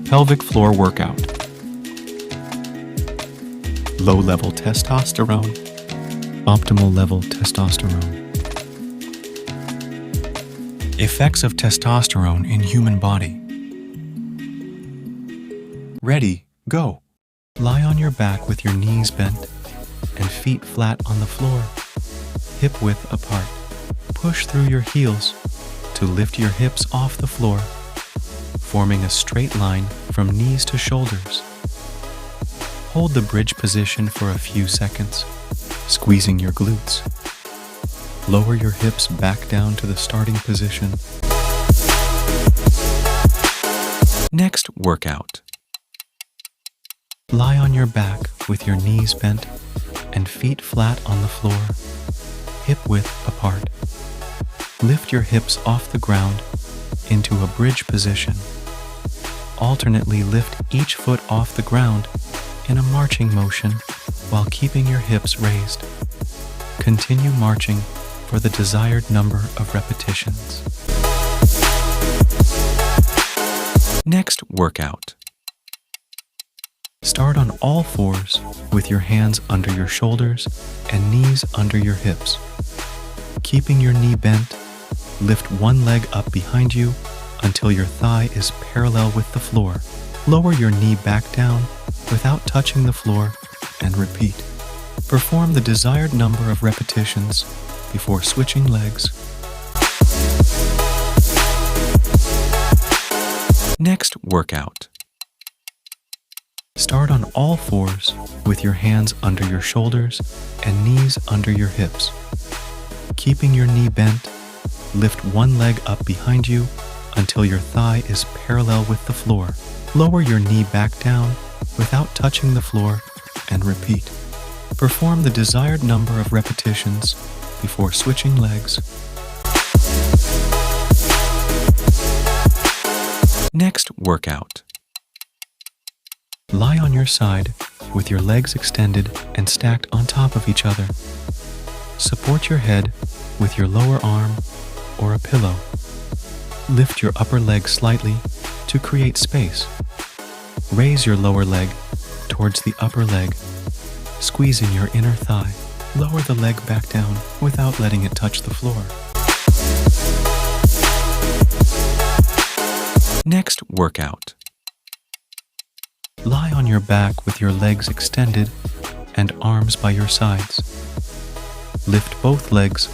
Pelvic floor workout. Low-level testosterone, optimal level testosterone. Effects of testosterone in human body. Ready, go. Lie on your back with your knees bent and feet flat on the floor, hip width apart. Push through your heels to lift your hips off the floor, forming a straight line from knees to shoulders. Hold the bridge position for a few seconds, squeezing your glutes. Lower your hips back down to the starting position. Next workout. Lie on your back with your knees bent and feet flat on the floor, hip width apart. Lift your hips off the ground into a bridge position. Alternately lift each foot off the ground in a marching motion while keeping your hips raised. Continue marching for the desired number of repetitions. Next workout. Start on all fours with your hands under your shoulders and knees under your hips. Keeping your knee bent, lift one leg up behind you until your thigh is parallel with the floor. Lower your knee back down without touching the floor and repeat. Perform the desired number of repetitions before switching legs. Next workout. Start on all fours with your hands under your shoulders and knees under your hips. Keeping your knee bent, lift one leg up behind you until your thigh is parallel with the floor. Lower your knee back down without touching the floor and repeat. Perform the desired number of repetitions before switching legs. Next workout. Lie on your side with your legs extended and stacked on top of each other. Support your head with your lower arm or a pillow. Lift your upper leg slightly to create space. Raise your lower leg towards the upper leg, squeezing your inner thigh. Lower the leg back down without letting it touch the floor. Next workout. Lie on your back with your legs extended and arms by your sides. Lift both legs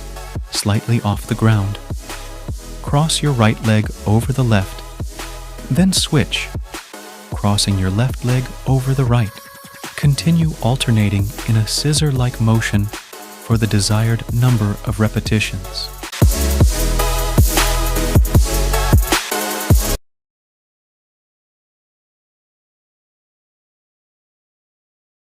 slightly off the ground. Cross your right leg over the left, then switch, crossing your left leg over the right. Continue alternating in a scissor-like motion for the desired number of repetitions.